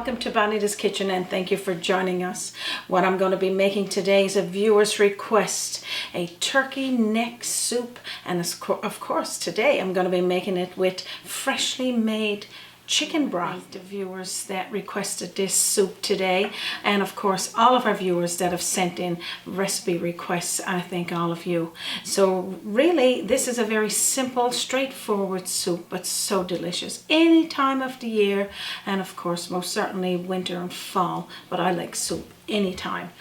welcome to Bonita's Kitchen, and thank you for joining us. What I'm going to be making today is a viewer's request, a turkey neck soup, and of course today I'm going to be making it with freshly made chicken broth. The viewers that requested this soup today, and of course all of our viewers that have sent in recipe requests, I thank all of you. So really this is a very simple, straightforward soup, but so delicious any time of the year, and of course most certainly winter and fall, but I like soup anytime.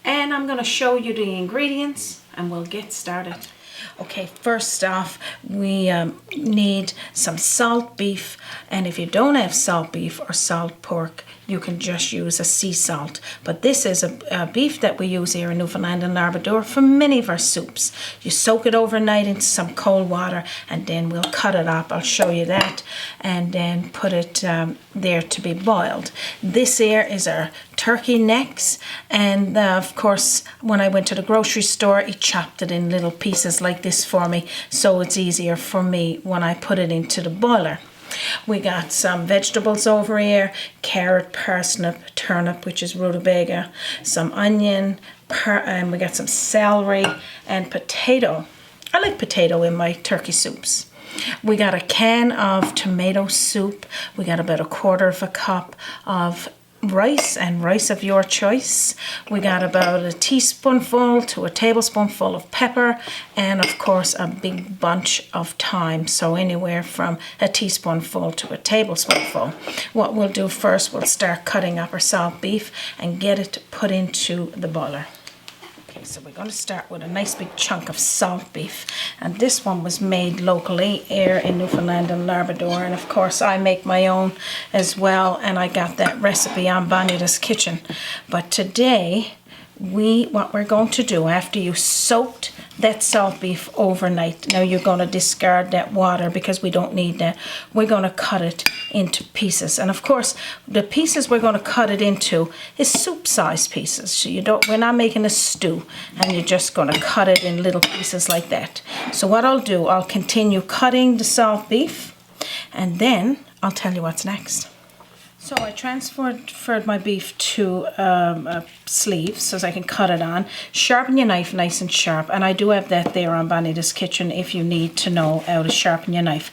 And I'm going to show you the ingredients and we'll get started. Okay, first off, we need some salt beef, and if you don't have salt beef or salt pork, you can just use a sea salt. But this is a beef that we use here in Newfoundland and Labrador for many of our soups. You soak it overnight into some cold water, and then we'll cut it up. I'll show you that, and then put it there to be boiled. This here is our turkey necks, and of course when I went to the grocery store, he chopped it in little pieces like this for me, so it's easier for me when I put it into the boiler. We got some vegetables over here: carrot, parsnip, turnip, which is rutabaga, some onion, and we got some celery and potato. I like potato in my turkey soups. We got a can of tomato soup. We got about 1/4 cup of rice, and rice of your choice. We got about a teaspoonful to a tablespoonful of pepper, and of course a big bunch of thyme, so anywhere from a teaspoonful to a tablespoonful. What we'll do first, we'll start cutting up our salt beef and get it put into the boiler. Okay, so we're going to start with a nice big chunk of salt beef, and this one was made locally here in Newfoundland and Labrador, and of course I make my own as well, and I got that recipe on Bonita's Kitchen. But today what we're going to do, after you soaked that salt beef overnight, now you're going to discard that water because we don't need that. We're going to cut it into pieces, and of course the pieces we're going to cut it into is soup size pieces, so we're not making a stew, and you're just going to cut it in little pieces like that. So what I'll do, I'll continue cutting the salt beef, and then I'll tell you what's next. So I transferred my beef to a sleeve so I can cut it on. Sharpen your knife nice and sharp, and I do have that there on Bonita's Kitchen if you need to know how to sharpen your knife.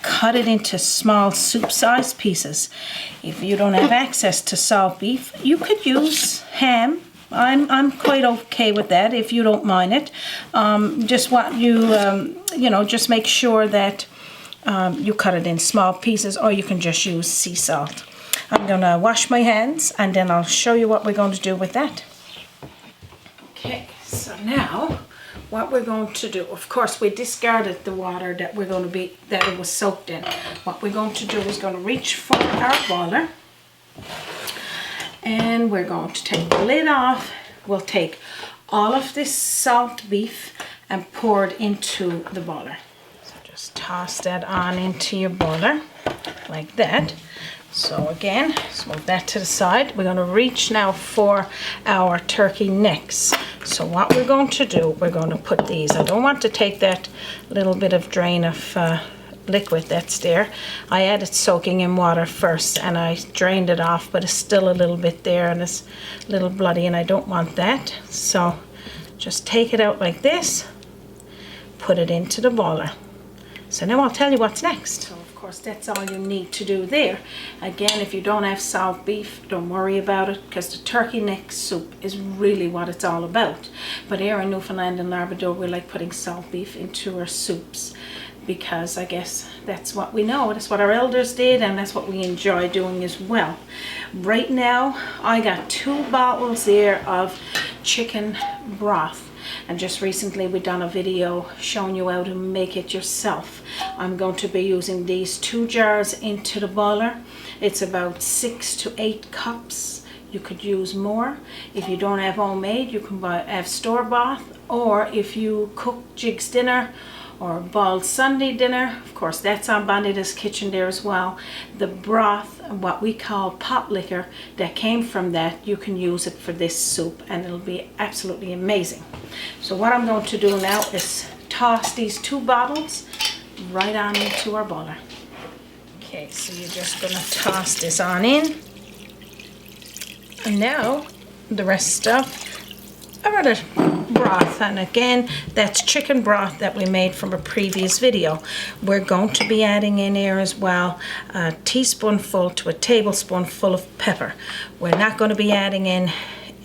Cut it into small soup-sized pieces. If you don't have access to salt beef, you could use ham. I'm quite okay with that if you don't mind it. Just want you, just make sure that you cut it in small pieces, or you can just use sea salt. I'm going to wash my hands, and then I'll show you what we're going to do with that. Okay, so now what we're going to do, of course we discarded the water that it was soaked in. What we're going to do is going to reach for our boiler, and we're going to take the lid off. We'll take all of this salt beef and pour it into the boiler. So just toss that on into your boiler like that. So again, let's move that to the side. We're going to reach now for our turkey necks. So what we're going to do, we're going to put these. I don't want to take that little bit of drain of liquid that's there. I had it soaking in water first, and I drained it off, but it's still a little bit there, and it's a little bloody, and I don't want that. So just take it out like this, put it into the boiler. So now I'll tell you what's next. Of course, that's all you need to do there. Again, if you don't have salt beef, don't worry about it, because the turkey neck soup is really what it's all about. But here in Newfoundland and Labrador, we like putting salt beef into our soups, because I guess that's what we know, that's what our elders did, and that's what we enjoy doing as well. Right now I got 2 bottles here of chicken broth. And just recently we done a video showing you how to make it yourself. I'm going to be using these 2 jars into the boiler. It's about 6 to 8 cups. You could use more. If you don't have homemade, you can have store-bought, or if you cook Jig's dinner or boiled Sunday dinner, of course that's on Bonita's Kitchen there as well. The broth, what we call pot liquor, that came from that, you can use it for this soup, and it'll be absolutely amazing. So what I'm going to do now is toss these 2 bottles right on into our boiler. Okay, so you're just going to toss this on in. And now the rest of our broth, and again that's chicken broth that we made from a previous video. We're going to be adding in here as well a teaspoonful to a tablespoonful of pepper. We're not going to be adding in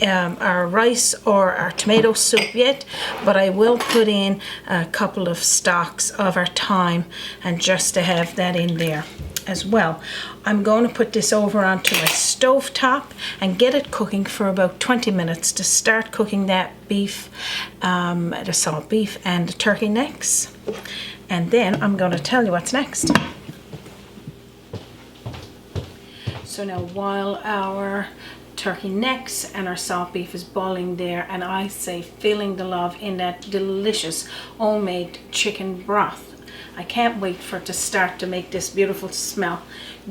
our rice or our tomato soup yet, but I will put in a couple of stalks of our thyme, and just to have that in there as well. I'm going to put this over onto my stove top and get it cooking for about 20 minutes to start cooking that beef, the salt beef and the turkey necks. And then I'm going to tell you what's next. So now while our turkey necks and our salt beef is boiling there, and I say feeling the love in that delicious homemade chicken broth, I can't wait for it to start to make this beautiful smell.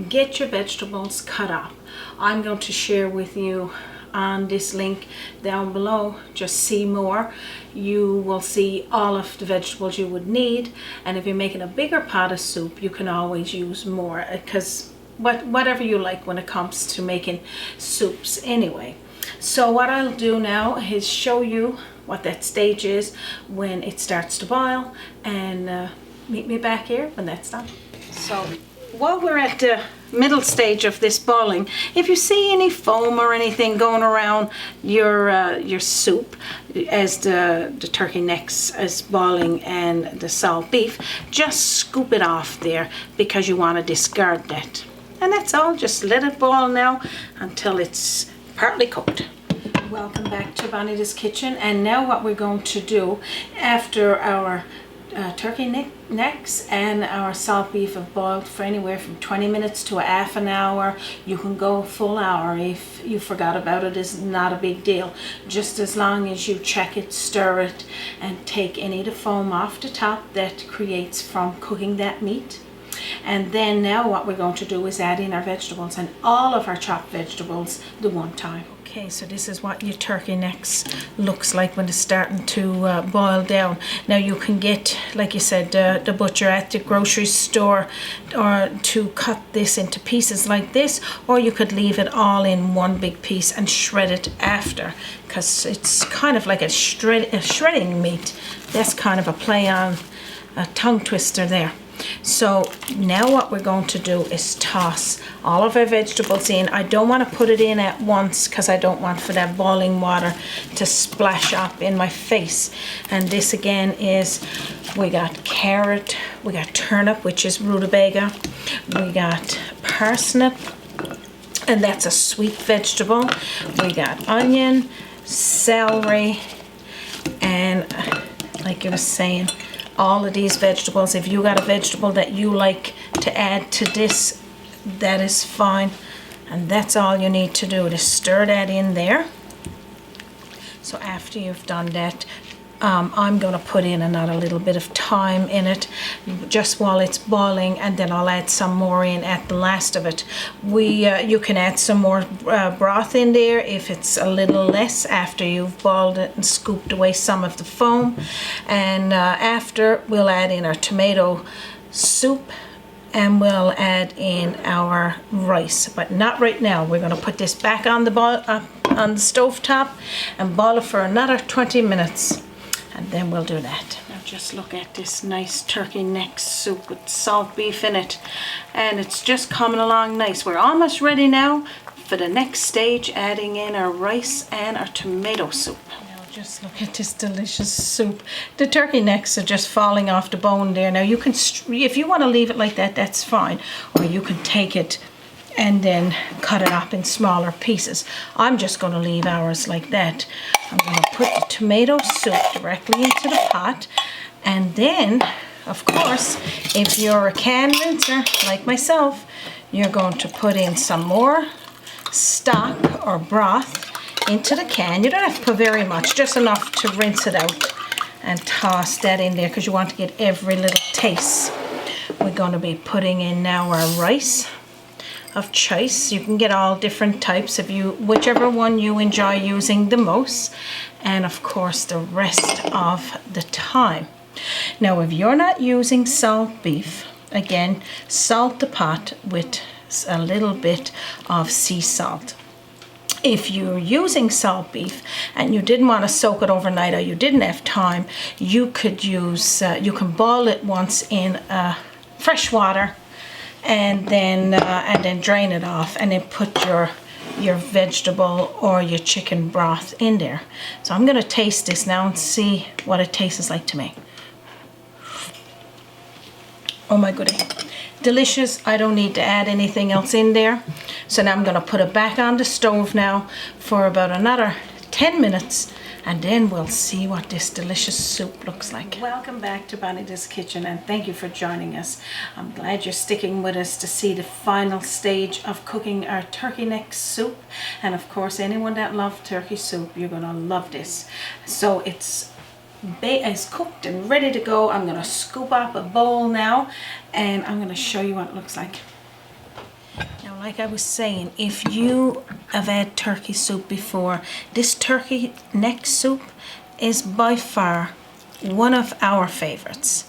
Get your vegetables cut up. I'm going to share with you on this link down below, just see more. You will see all of the vegetables you would need, and if you're making a bigger pot of soup, you can always use more, because whatever you like when it comes to making soups anyway. So what I'll do now is show you what that stage is when it starts to boil, and meet me back here when that's done. So while we're at the middle stage of this boiling, if you see any foam or anything going around your soup as the turkey necks is boiling and the salt beef, just scoop it off there, because you want to discard that. And that's all. Just let it boil now until it's partly cooked. Welcome back to Bonita's kitchen. And now what we're going to do after our turkey necks and our salt beef have boiled for anywhere from 20 minutes to a half an hour. You can go a full hour if you forgot about it. It's not a big deal, just as long as you check it, stir it, and take any of the foam off the top that creates from cooking that meat. And then now what we're going to do is add in our vegetables, and all of our chopped vegetables the one time. Okay, so this is what your turkey necks looks like when it's starting to boil down. Now you can get, like you said, the butcher at the grocery store, or to cut this into pieces like this, or you could leave it all in one big piece and shred it after, because it's kind of like a shredding meat. That's kind of a play on a tongue twister there. So now what we're going to do is toss all of our vegetables in. I don't want to put it in at once, because I don't want for that boiling water to splash up in my face. And this again is, we got carrot, we got turnip, which is rutabaga, we got parsnip, and that's a sweet vegetable, we got onion, celery, and like I was saying, all of these vegetables. If you got a vegetable that you like to add to this, that is fine. And that's all you need to do, to stir that in there. So after you've done that, I'm going to put in another little bit of thyme in it just while it's boiling, and then I'll add some more in at the last of it. You can add some more broth in there if it's a little less after you've boiled it and scooped away some of the foam. And after, we'll add in our tomato soup, and we'll add in our rice, but not right now. We're going to put this back on the stove top and boil it for another 20 minutes. And then we'll do that. Now just look at this nice turkey neck soup with salt beef in it. And it's just coming along nice. We're almost ready now for the next stage, adding in our rice and our tomato soup. Now just look at this delicious soup. The turkey necks are just falling off the bone there. Now you can, if you want to leave it like that, that's fine. Or you can take it and then cut it up in smaller pieces. I'm just going to leave ours like that. I'm going to put the tomato soup directly into the pot, and then, of course, if you're a can rinser like myself, you're going to put in some more stock or broth into the can. You don't have to put very much, just enough to rinse it out, and toss that in there because you want to get every little taste. We're going to be putting in now our rice of choice. You can get all different types, whichever one you enjoy using the most, and of course the rest of the thyme. Now if you're not using salt beef, again, salt the pot with a little bit of sea salt. If you're using salt beef and you didn't want to soak it overnight, or you didn't have time, you could use, you can boil it once in fresh water, and then drain it off, and then put your vegetable or your chicken broth in there. So I'm going to taste this now and see what it tastes like to me. Oh my goodie, delicious. I don't need to add anything else in there. So now I'm going to put it back on the stove now for about another 10 minutes, and then we'll see what this delicious soup looks like. Welcome back to Bonita's Kitchen, and thank you for joining us. I'm glad you're sticking with us to see the final stage of cooking our turkey neck soup. And of course, anyone that loves turkey soup, you're going to love this. So it's cooked and ready to go. I'm going to scoop up a bowl now, and I'm going to show you what it looks like. Now, like I was saying, if you have had turkey soup before, this turkey neck soup is by far one of our favorites.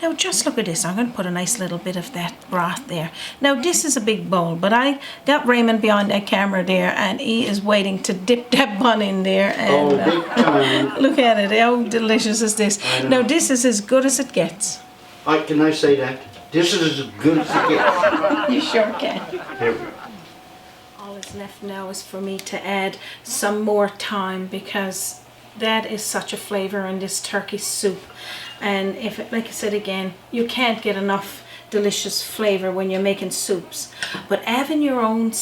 Now just look at this. I'm going to put a nice little bit of that broth there. Now this is a big bowl, but I got Raymond behind that camera there, and he is waiting to dip that bun in there. And big time. Look at it. How delicious is this? Now this is as good as it gets. Can I say that? This is as good as it gets. You sure can. Here we go. All that's left now is for me to add some more thyme, because that is such a flavor in this turkey soup. And like I said again, you can't get enough delicious flavor when you're making soups. But having your own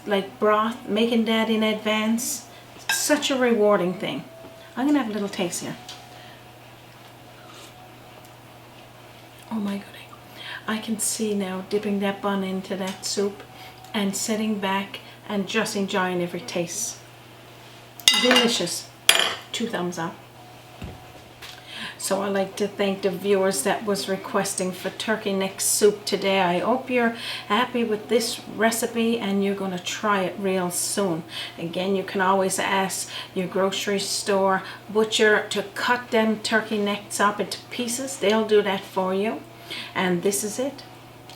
like broth, making that in advance, such a rewarding thing. I'm gonna have a little taste here. Oh my goodness. I can see now dipping that bun into that soup and sitting back and just enjoying every taste. Delicious. 2 thumbs up. So I'd like to thank the viewers that was requesting for turkey neck soup today. I hope you're happy with this recipe and you're going to try it real soon. Again, you can always ask your grocery store butcher to cut them turkey necks up into pieces. They'll do that for you. And this is it,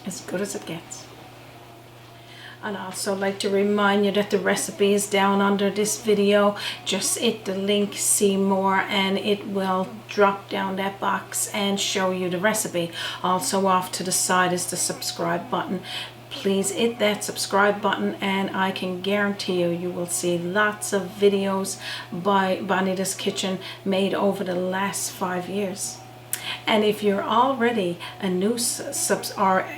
as good as it gets. And I'd also like to remind you that the recipe is down under this video. Just hit the link, see more, and it will drop down that box and show you the recipe. Also off to the side is the subscribe button. Please hit that subscribe button, and I can guarantee you will see lots of videos by Bonita's Kitchen made over the last 5 years. And if you're already a new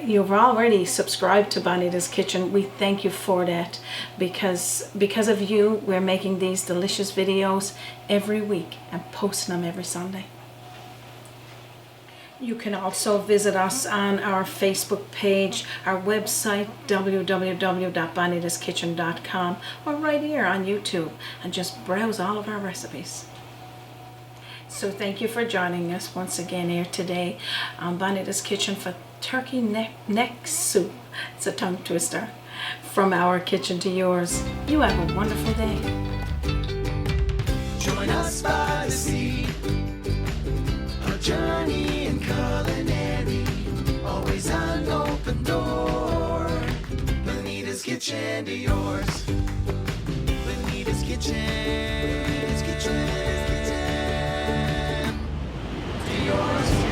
you've already subscribed to Bonita's Kitchen, we thank you for that, because of you, we're making these delicious videos every week and posting them every Sunday. You can also visit us on our Facebook page, our website, www.bonitaskitchen.com, or right here on YouTube, and just browse all of our recipes. So thank you for joining us once again here today on Bonita's Kitchen for turkey neck soup. It's a tongue twister. From our kitchen to yours. You have a wonderful day. Join us by the sea, a journey in culinary, always an open door. Bonita's Kitchen to yours. Bonita's Kitchen. Yours.